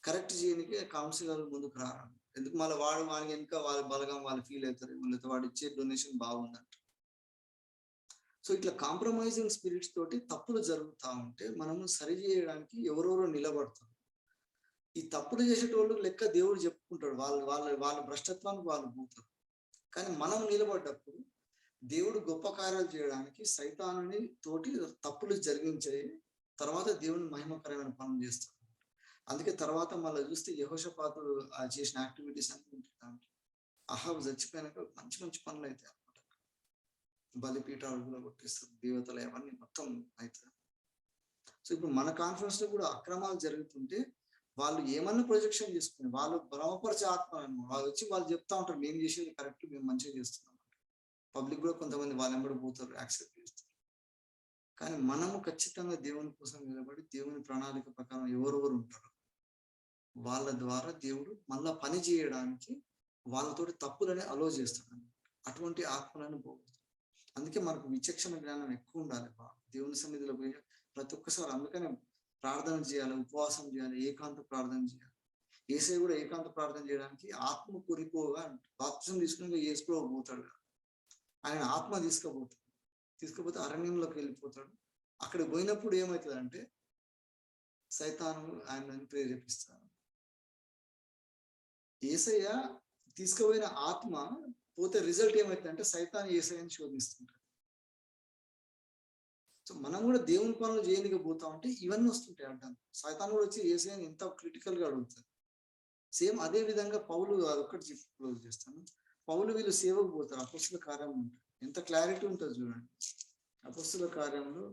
కరెక్ట్ చేయడానికి కౌన్సిలర్ ముందుకు రారు. ఎందుకు మళ్ళీ వాడికి ఇంకా వాళ్ళ బలగం వాళ్ళు ఫీల్ అవుతారు, లేకపోతే వాడు ఇచ్చే డొనేషన్ బాగుందంట. సో ఇట్లా కాంప్రమైజింగ్ స్పిరిట్స్ తోటి తప్పులు జరుగుతూ ఉంటే మనము సరి చేయడానికి ఎవరెవరో నిలబడతారు. ఈ తప్పులు చేసేటోళ్ళు లెక్క దేవుడు చెప్పుకుంటాడు, వాళ్ళ భ్రష్టత్వానికి వాళ్ళు పోతారు. కానీ మనం నిలబడ్డప్పుడు దేవుడు గొప్ప కార్యాలు చేయడానికి సైతానుని తోటి తప్పులు జరిగించే తర్వాత దేవుని మహిమకరమైన పనులు చేస్తాడు. అందుకే తర్వాత మళ్ళీ చూస్తే యెహోషాపాతు చేసిన యాక్టివిటీస్ అన్ని ఉంటాయి. అహాబు చచ్చిపోయినాక మంచి మంచి పనులు అవుతాయి అన్నమాట. బలిపీఠాలు కూడా కొట్టిస్తారు, దేవతలు అవన్నీ మొత్తం అవుతాయి. సో ఇప్పుడు మన కాన్ఫరెన్స్ లో కూడా అక్రమాలు జరుగుతుంటే వాళ్ళు ఏమన్నా ప్రొజెక్షన్ చేసుకుని వాళ్ళు భ్రమపరిచే ఆత్మ అన్నమాట. వాళ్ళు వచ్చి వాళ్ళు చెప్తా ఉంటారు మేము చేసేది కరెక్ట్, మేము మంచిగా చేస్తున్నాం. పబ్లిక్ కూడా కొంతమంది వాళ్ళ వెంబడి పోతారు, యాక్సెప్ట్ చేస్తారు. కానీ మనము ఖచ్చితంగా దేవుని కోసం నిలబడి దేవుని ప్రణాళిక ప్రకారం ఎవరెవరు ఉంటారు వాళ్ళ ద్వారా దేవుడు మళ్ళా పని చేయడానికి వాళ్ళతోటి తప్పులని అలో చేస్తాడు. అటువంటి ఆత్మలను పోగొడతాడు. అందుకే మనకు విచక్షణ జ్ఞానం ఎక్కువ ఉండాలి. దేవుని సన్నిధిలో పోయి ప్రతి ఒక్కసారి అందుకనే ప్రార్థన చేయాలి, ఉపవాసం చేయాలి, ఏకాంత ప్రార్థన చేయాలి. యేసయ్య కూడా ఏకాంత ప్రార్థన చేయడానికి ఆత్మ కొరిపోగా బాప్తిసం తీసుకుని యేసులో పోతాడు. ఆయన ఆత్మ తీసుకుపోతే అరణ్యంలోకి వెళ్ళిపోతాడు. అక్కడికి పోయినప్పుడు ఏమవుతుందంటే సైతాను ఆయనని ప్రేరేపిస్తాడు. యేసయ్య తీసుకుపోయిన ఆత్మ పోతే రిజల్ట్ ఏమవుతుందంటే సైతాను యేసయ్యని శోధిస్తుంటాడు. సో మనం కూడా దేవుని పనులు చేయడానికి పోతా ఉంటే ఇవన్నీ వస్తుంటాయి అంటాను. సైతాను కూడా వచ్చి యేసయ్యని ఎంత క్రిటికల్ గా అడుగుతారు. సేమ్ అదే విధంగా పౌలు అదొక్కటి క్లోజ్ చేస్తాను. పౌలు వీళ్ళు సేవకు పోతారు, అపొస్తలుల కార్యం ఉంటుంది. ఎంత క్లారిటీ ఉంటుంది చూడండి. అపొస్తలుల కార్యంలో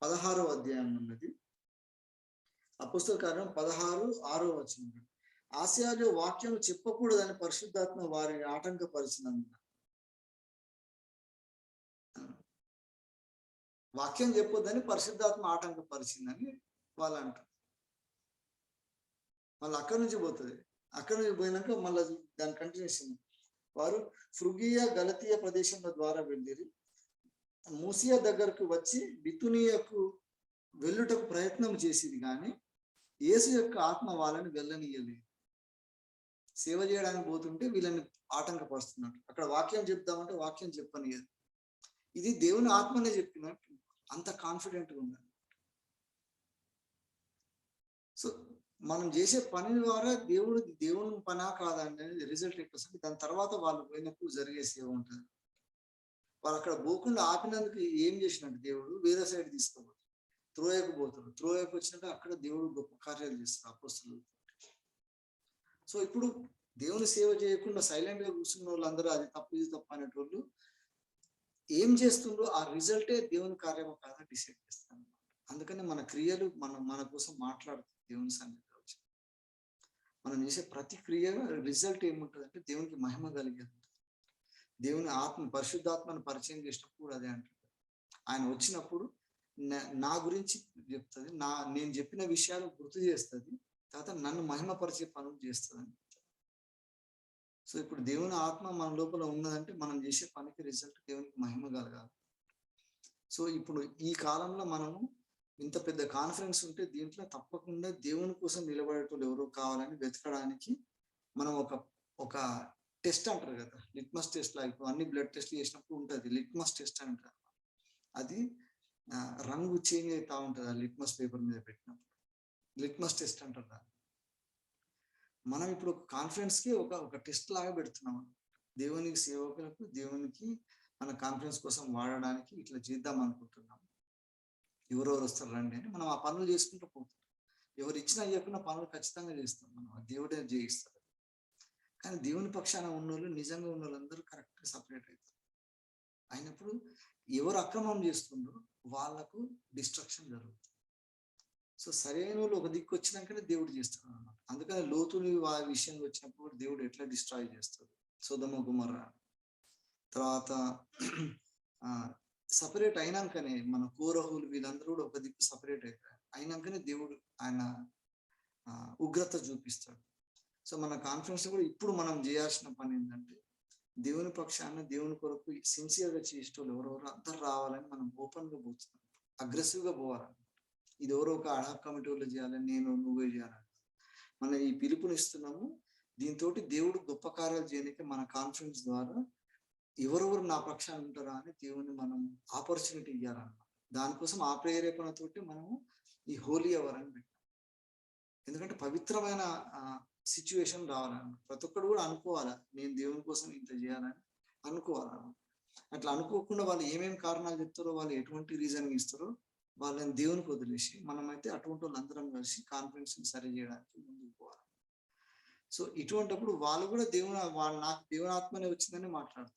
16వ అధ్యాయం ఉన్నది. అపొస్తలుల కార్యం 16:6 వచనం. ఆసియాలో వాక్యం చెప్పకూడదని పరిశుద్ధాత్మ వారిని ఆటంకపరిచినందున, వాక్యం చెప్పొద్దని పరిశుద్ధాత్మ ఆటంకపరిచిందని వాళ్ళు అంటారు. మళ్ళీ అక్కడి నుంచి పోతుంది. అక్కడి నుంచి పోయినాక మళ్ళీ దాని కంటిన్యూషన్ వారు ఫ్రుగియా గలతీయ ప్రదేశంలో ద్వారా వెళ్ళిరి. మూసియా దగ్గరకు వచ్చి బితునియకు వెళ్ళుటకు ప్రయత్నం చేసింది, కానీ యేసు యొక్క ఆత్మ వాళ్ళని వెళ్ళనీయలేదు. సేవ చేయడానికి పోతుంటే వీళ్ళని ఆటంకపరుస్తున్నట్టు. అక్కడ వాక్యం చెప్దామంటే వాక్యం చెప్పనియదు. ఇది దేవుని ఆత్మనే చెప్పినట్టు అంత కాన్ఫిడెంట్గా ఉండాలి. సో మనం చేసే పని ద్వారా దేవుని పనా కాదా అనేది రిజల్ట్ ఎట్లా, దాని తర్వాత వాళ్ళు పోయినప్పుడు జరిగే సేవ ఉంటుంది. వాళ్ళు అక్కడ పోకుండా ఆపినందుకు ఏం చేసినట్టు దేవుడు వేరే సైడ్ తీసుకోబోతారు, త్రోయకు పోతారు. త్రోయకు వచ్చినట్టు అక్కడ దేవుడు గొప్ప కార్యాలు చేస్తారు అపొస్తలులు. సో ఇప్పుడు దేవుని సేవ చేయకుండా సైలెంట్ గా కూర్చున్న వాళ్ళందరూ అది తప్పు ఇది తప్పు అనేటోళ్ళు ఏం చేస్తుండ్రో ఆ రిజల్టే దేవుని కార్యమో కాదా డిసైడ్ చేస్తాను. అందుకని మన క్రియలు మన కోసం మాట్లాడుతుంది దేవుని సన్నిధిలో వచ్చి. మనం చేసే ప్రతి క్రియ రిజల్ట్ ఏముంటుంది అంటే దేవునికి మహిమ కలిగేది. దేవుని ఆత్మ పరిశుద్ధాత్మను పరిచయం చేసినప్పుడు అదే అంటుంది. ఆయన వచ్చినప్పుడు నా గురించి చెప్తుంది, నేను చెప్పిన విషయాలు గుర్తు చేస్తుంది, తర్వాత నన్ను మహిమపరిచే పనులు చేస్తుంది. సో ఇప్పుడు దేవుని ఆత్మ మన లోపల ఉన్నదంటే మనం చేసే పనికి రిజల్ట్ దేవునికి మహిమ కలగాలి. సో ఇప్పుడు ఈ కాలంలో మనము ఇంత పెద్ద కాన్ఫరెన్స్ ఉంటే దీంట్లో తప్పకుండా దేవుని కోసం నిలబడేటోళ్ళు ఎవరో కావాలని వెతకడానికి మనం ఒక టెస్ట్ అంటారు కదా, లిట్మస్ టెస్ట్ లాగా. ఇప్పుడు అన్ని బ్లడ్ టెస్ట్ చేసినప్పుడు ఉంటుంది లిట్మస్ టెస్ట్ అంటారు. అది రంగు చేంజ్ అవుతా ఉంటుంది ఆ లిట్మస్ పేపర్ మీద పెట్టినప్పుడు. లిట్మస్ టెస్ట్ అంటారు దాన్ని. మనం ఇప్పుడు కాన్ఫరెన్స్ కి ఒక టెస్ట్ లాగా పెడుతున్నాం. దేవునికి సేవకులకు దేవునికి మన కాన్ఫరెన్స్ కోసం వాడడానికి ఇట్లా చేద్దాం అనుకుంటున్నాం. ఎవరెవరు వస్తారు రండి అని మనం ఆ పనులు చేసుకుంటూ పోతాం. ఎవరు ఇచ్చినా ఇవ్వకుండా పనులు ఖచ్చితంగా చేస్తాం మనం, దేవుడే చేయిస్తారు. కానీ దేవుని పక్షాన ఉన్న వాళ్ళు నిజంగా ఉన్న వాళ్ళందరూ కరెక్ట్గా సపరేట్ అవుతారు. అయినప్పుడు ఎవరు అక్రమం చేస్తుండ్రో వాళ్ళకు డిస్ట్రక్షన్ జరుగుతుంది. సో సరైన వాళ్ళు ఒక దిక్కు వచ్చినాకనే దేవుడు చేస్తాడు అన్నమాట. అందుకని లోతుని విషయంలో వచ్చినప్పుడు దేవుడు ఎట్లా డిస్ట్రాయ్ చేస్తాడు, సొదొమ గొమొర్రా. తర్వాత సపరేట్ అయినాకనే మన కోరహులు వీళ్ళందరూ కూడా ఒక దిక్కు సపరేట్ అయినాకనే దేవుడు ఆయన ఉగ్రత చూపిస్తాడు. సో మన కాన్ఫరెన్స్ కూడా ఇప్పుడు మనం చేయాల్సిన పని ఏంటంటే దేవుని పక్షాన దేవుని కొరకు సిన్సియర్గా చేసేటోళ్ళు ఎవరెవరు అందరు రావాలని మనం ఓపెన్గా పోతున్నాం, అగ్రెసివ్గా పోవాలని. ఇది ఎవరో ఒక అడాక్ కమిటీ వాళ్ళు చేయాలని నేను నువ్వే చేయాలని మనం ఈ పిలుపునిస్తున్నాము. దీంతో దేవుడు గొప్ప కార్యాలు చేయడానికి మన కాన్ఫరెన్స్ ద్వారా ఎవరెవరు నా పక్షాన్ని ఉంటారా అని దేవుని మనం ఆపర్చునిటీ ఇవ్వాలన్నమాట. దానికోసం ఆ ప్రేరేపణతోటి మనము ఈ హోలీ అవర్ అని పెట్టాం. ఎందుకంటే పవిత్రమైన సిచ్యువేషన్ రావాలన్నమాట. ప్రతి ఒక్కరు కూడా అనుకోవాలా, నేను దేవుని కోసం ఇంత చేయాలని అనుకోవాలన్నమాట. అట్లా అనుకోకుండా వాళ్ళు ఏమేమి కారణాలు చెప్తారో, వాళ్ళు ఎటువంటి రీజన్ ఇస్తారో వాళ్ళని దేవునికి వదిలేసి మనమైతే అటువంటి వాళ్ళందరం కలిసి కాన్ఫరెన్స్ సరి చేయడానికి ముందుకు పోవాలి. సో ఇటువంటిప్పుడు వాళ్ళు కూడా నాకు దేవుని ఆత్మనే వచ్చిందని మాట్లాడతారు.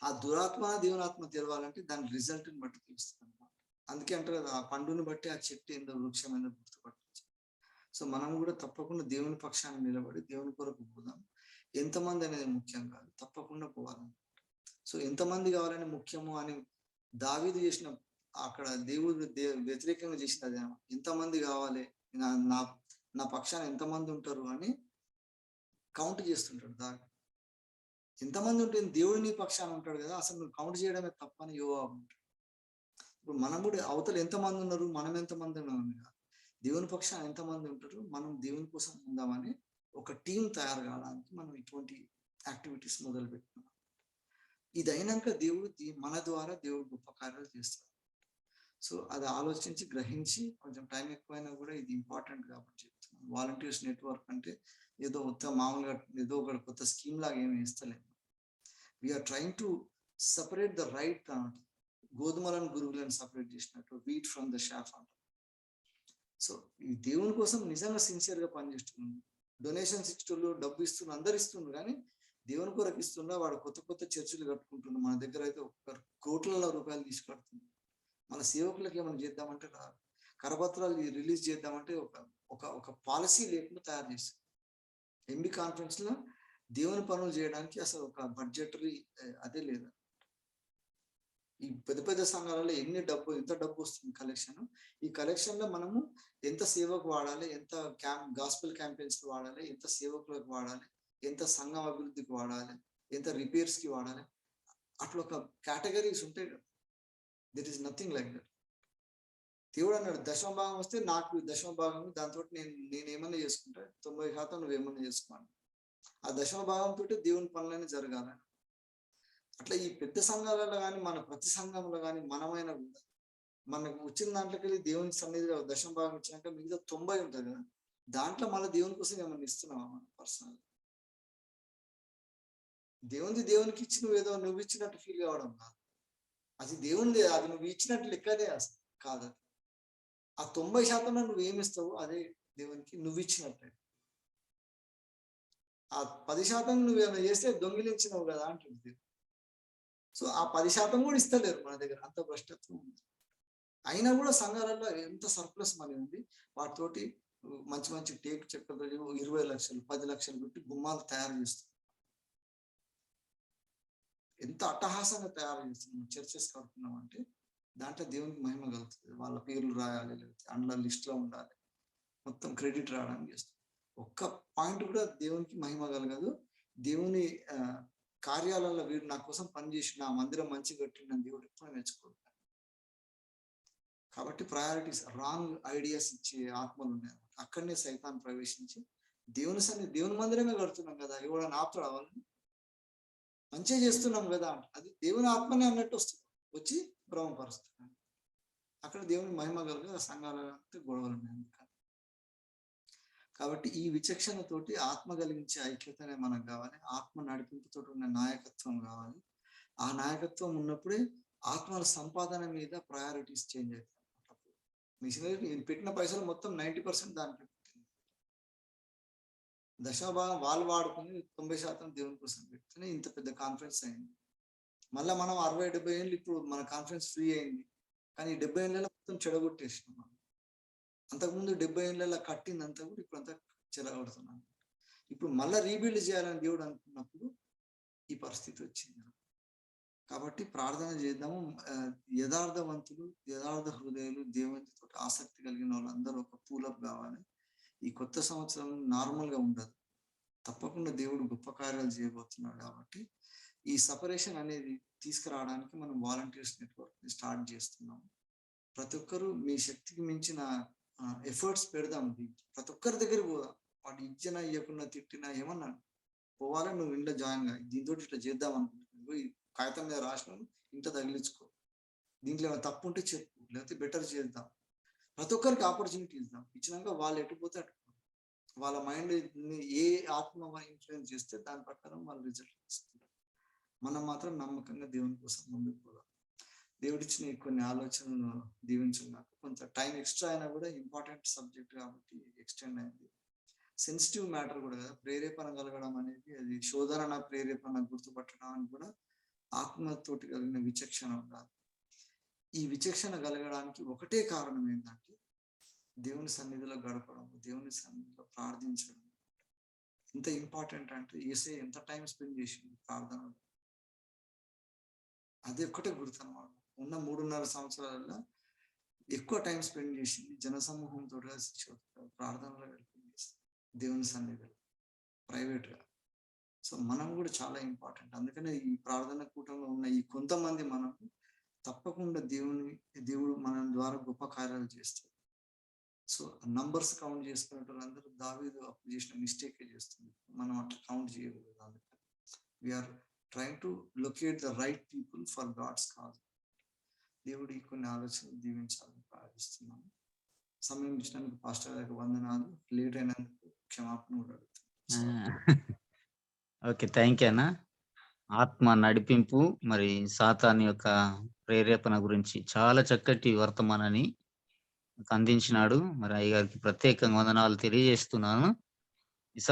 ఆ దురాత్మ దేవుని ఆత్మ తెలవాలంటే దాని రిజల్ట్ని బట్టి తెలుస్తుంది అనమాట. అందుకే అంటారు కదా, ఆ పండుని బట్టి ఆ చెట్టు ఏందో వృక్షం ఏందో గుర్తుపట్టచ్చు. సో మనం కూడా తప్పకుండా దేవుని పక్షాన్ని నిలబడి దేవుని కొరకు పోదాం. ఎంతమంది అనేది ముఖ్యం కాదు, తప్పకుండా పోవాలన్నమాట. సో ఎంతమంది కావాలని ముఖ్యము అని దావీదు చేసిన అక్కడ దేవుడు వ్యతిరేకంగా చేసిన అదే, ఎంతమంది కావాలి నా పక్షాన ఎంతమంది ఉంటారు అని కౌంట్ చేస్తుంటాడు దావీదు. ఎంతమంది ఉంటే దేవుడు నీ పక్షాన ఉంటాడు కదా, అసలు నువ్వు కౌంట్ చేయడమే తప్పని యోవాబు ఉంటాడు. ఇప్పుడు మనం కూడా అవతల ఎంతమంది ఉన్నారు, మనం ఎంతమంది ఉన్నాం, దేవుని పక్షాన ఎంతమంది ఉంటారు, మనం దేవుని కోసం ఉందామని ఒక టీం తయారు కావడానికి మనం ఇటువంటి యాక్టివిటీస్ మొదలు పెట్టుకున్నాం. ఇది అయినాక దేవుడు మన ద్వారా దేవుడు గొప్ప కార్యాలు చేస్తారు. సో అది ఆలోచించి గ్రహించి, కొంచెం టైం ఎక్కువైనా కూడా ఇది ఇంపార్టెంట్ కాబట్టి చెప్తున్నాను. వాలంటీర్స్ నెట్వర్క్ అంటే ఏదో మామూలుగా ఏదో ఒక కొత్త స్కీమ్ లాగా ఏమి ఇస్తలేదు. We're trying to separate the right అన్నమాట. గోధుమలను గురువులను సపరేట్ చేసినట్టు వీట్ ఫ్రమ్ ద షాఫ్ అంట. సో ఈ దేవుని కోసం నిజంగా సిన్సియర్గా పనిచేస్తున్నాను. డొనేషన్స్ ఇచ్చేటోళ్ళు, డబ్బు ఇస్తున్నారు, అందరు ఇస్తున్నారు, కానీ దేవుని కొరకు ఇస్తున్నా వాడు కొత్త కొత్త చర్చిలు కట్టుకుంటున్నారు. మన దగ్గర అయితే ఒక కోట్ల రూపాయలు తీసుకడుతుంది. మన సేవకులకి ఏమైనా చేద్దామంటే రాదు. కరపత్రాలు రిలీజ్ చేద్దామంటే ఒక పాలసీ లేకుండా తయారు చేస్తారు. ఎంబీ కాన్ఫరెన్స్ లో దేవుని పనులు చేయడానికి అసలు ఒక బడ్జెటరీ అదే లేదు. ఈ పెద్ద పెద్ద సంఘాలలో ఎంత డబ్బు వస్తుంది కలెక్షన్. ఈ కలెక్షన్ లో మనము ఎంత సేవకు వాడాలి, ఎంత గాస్పెల్ క్యాంపెయిన్స్ కి వాడాలి, ఎంత సేవకులకు వాడాలి, ఎంత సంఘం అభివృద్ధికి వాడాలి, ఎంత రిపేర్స్ కి వాడాలి, అట్లా ఒక కేటగిరీస్ ఉంటాయి. There is nothing like that. దేవుడు అన్నాడు, దశమ భాగం వస్తే నాకు దశమ భాగం, దాంతో నేను ఏమన్నా చేసుకుంటా, 90% నువ్వేమన్నా చేసుకోండి. ఆ దశమ భాగంతో దేవుని పనులన్నీ జరగాలని. అట్లా ఈ పెద్ద సంఘాలలో కానీ మన ప్రతి సంఘంలో కానీ మనమైనా కూడా మనకు వచ్చిన దాంట్లోకి వెళ్ళి దేవుని సన్నిధిలో దశమ భాగం ఇచ్చినాక మిగతా 90 ఉంటుంది కదా, దాంట్లో మళ్ళీ దేవుని కోసం ఏమన్నా ఇస్తున్నావా మనం పర్సనల్? దేవునికి ఇచ్చి నువ్వు ఇచ్చినట్టు ఫీల్ కావడం కాదు, అది దేవునిదే, అది నువ్వు ఇచ్చినట్టు లెక్కనే అసలు కాదు. ఆ 90% నువ్వేమిస్తావు అదే దేవునికి నువ్వు ఇచ్చినట్టే. ఆ 10% నువ్వేమైనా చేస్తే దొంగిలించినావు కదా అంటుంది. సో ఆ 10% కూడా ఇస్తలేరు మన దగ్గర, అంత భ్రష్టత్వం ఉంది. అయినా కూడా సంఘాలలో ఎంత సర్ప్లస్ మనీ ఉంది, వాటితోటి మంచి మంచి టేక్ చెక్కలతో 20 లక్షలు 10 లక్షలు పెట్టి గుమ్మాలు తయారు చేస్తారు. ఎంత అట్టహాసంగా తయారు చేస్తున్నాం చర్చెస్ కడుతున్నాం అంటే దాంట్లో దేవునికి మహిమ కలుగుతుంది. వాళ్ళ పేర్లు రాయాలి, లేకపోతే అందులో లిస్ట్లో ఉండాలి, మొత్తం క్రెడిట్ రావడానికి చేస్తుంది. ఒక్క పాయింట్ కూడా దేవునికి మహిమ కలగదు. దేవుని కార్యాలలో వీడు నా కోసం పనిచేసి నా మందిరం మంచి కట్టిన దేవుడు ఎప్పుడు మెచ్చుకోడు. కాబట్టి ప్రయారిటీస్, రాంగ్ ఐడియాస్ ఇచ్చే ఆత్మలు ఉన్నాయి. అక్కడనే సైతాన్ ప్రవేశించి దేవుని మందిరమే కడుతున్నాం కదా, ఎవడని ఆపుతాడు వాళ్ళని, మంచిగా చేస్తున్నాం కదా, అది దేవుని ఆత్మనే అన్నట్టు వస్తుంది, వచ్చి భ్రమపరుస్తున్నాడు. అక్కడ దేవుని మహిమ కలుగు సంఘాలంటే గొడవలు ఉన్నాయి. కాబట్టి ఈ విచక్షణతోటి ఆత్మ కలిగించే ఐక్యతనే మనకు కావాలి. ఆత్మ నడిపింపుతో ఉన్న నాయకత్వం కావాలి. ఆ నాయకత్వం ఉన్నప్పుడే ఆత్మల సంపాదన మీద ప్రయారిటీస్ చేంజ్ అవుతాయి. మిషనరీ పెట్టిన పైసలు మొత్తం 90% దానికి పెట్టింది. దశమ భాగం వాళ్ళు వాడుకుని 90% దేవుని కోసం పెడితేనే ఇంత పెద్ద కాన్ఫరెన్స్ అయింది. మళ్ళీ మనం 60-70 ఏళ్ళు ఇప్పుడు మన కాన్ఫరెన్స్ ఫ్రీ అయింది, కానీ 70 ఏళ్ళలో మొత్తం చెడగొట్టేసినాం మనం. అంతకుముందు 70 ఏళ్ళలో కట్టిందంతా కూడా ఇప్పుడు అంతా చెడగొడుతున్నాం. ఇప్పుడు మళ్ళీ రీబిల్డ్ చేయాలని దేవుడు అనుకున్నప్పుడు ఈ పరిస్థితి వచ్చింది. కాబట్టి ప్రార్థన చేద్దాము. యథార్థవంతులు, యథార్థ హృదయాలు, దేవునితో ఆసక్తి కలిగిన వాళ్ళందరూ ఒక పూలప్ కావాలి. ఈ కొత్త సంవత్సరం నార్మల్ గా ఉండదు, తప్పకుండా దేవుడు గొప్ప కార్యాలు చేయబోతున్నాడు. కాబట్టి ఈ సపరేషన్ అనేది తీసుకురావడానికి మనం వాలంటీర్స్ నెట్వర్క్ స్టార్ట్ చేస్తున్నాము. ప్రతి ఒక్కరు మీ శక్తికి మించిన ఎఫర్ట్స్ పెడదాం. ప్రతి ఒక్కరి దగ్గర పోదాం. వాడు ఇచ్చినా ఇవ్వకుండా తిట్టినా ఏమన్నా పోవాలని నువ్వు ఇంట్లో జాయిన్ గా దీంతో ఇట్లా చేద్దాం అనుకుంటున్నావు, ఈ కాగితం మీద రాసిన ఇంట్లో తగిలించుకో, దీంట్లో ఏమైనా తప్పు ఉంటే చెప్పు, లేకపోతే బెటర్ చేద్దాం. ప్రతి ఒక్కరికి ఆపర్చునిటీ ఇద్దాం. ఇచ్చినాక వాళ్ళు ఎటుపోతే అటు, వాళ్ళ మైండ్ ఏ ఆత్మ ఇన్ఫ్లుయెన్స్ చేస్తే దాని ప్రకారం వాళ్ళు రిజల్ట్ తీసుకుంటారు. మనం మాత్రం నమ్మకంగా దేవుని కోసం ముందుకు పోదాం. దేవుడిచ్చిన కొన్ని ఆలోచనలు దీవించున్నాక కొంత టైం ఎక్స్ట్రా అయినా కూడా ఇంపార్టెంట్ సబ్జెక్ట్ కాబట్టి ఎక్స్టెండ్ అయింది. సెన్సిటివ్ మ్యాటర్ కూడా కదా, ప్రేరేపణ కలగడం అనేది అది శోధన ప్రేరేపణ గుర్తుపట్టడం అని కూడా ఆత్మతోటి కలిగిన విచక్షణ ఉండాలి. ఈ విచక్షణ కలగడానికి ఒకటే కారణం ఏంటంటే దేవుని సన్నిధిలో గడపడం, దేవుని సన్నిధిలో ప్రార్థించడం. ఎంత ఇంపార్టెంట్ అంటే యేసయ్య ఎంత టైం స్పెండ్ చేసింది ప్రార్థనలో, అది ఒక్కటే గుర్తనమాట. ఉన్న 3.5 సంవత్సరాలలో ఎక్కువ టైం స్పెండ్ చేసింది జనసమూహంతో ప్రార్థనలో గడిపింది, దేవుని సన్నిధిలో ప్రైవేట్ గా. సో మనం కూడా చాలా ఇంపార్టెంట్. అందుకనే ఈ ప్రార్థన కూటంలో ఉన్న ఈ కొంతమంది మనం తప్పకుండా దేవుడు మన ద్వారా గొప్ప కార్యాలు చేస్తారు. సో నంబర్స్ కౌంట్ చేసుకునే వాళ్ళందరూ దావీదు అప్పుడు చేసిన మిస్టేక్ చేస్తుంది. మనం అట్లా కౌంట్ చేయకూడదు. అందుకని we are trying to locate the right people for God's cause. దేవుడి కొన్ని ఆలోచనలు దీవించాలని ప్రార్థిస్తున్నాను. సమయం ఇచ్చినందుకు పాస్టర్ గారికి వందనాలు. లేట్ అయినందుకు క్షమాపణ కూడా అడుగుతున్నాను. ఓకే, థ్యాంక్ యూ అన్న. ఆత్మ నడిపింపు మరి సాతాను యొక్క ప్రేరేపణ గురించి చాలా చక్కటి వర్తమానాన్ని అందించినాడు. మరి అయ్యగారికి ప్రత్యేకంగా వందనాలు తెలియజేస్తున్నాను.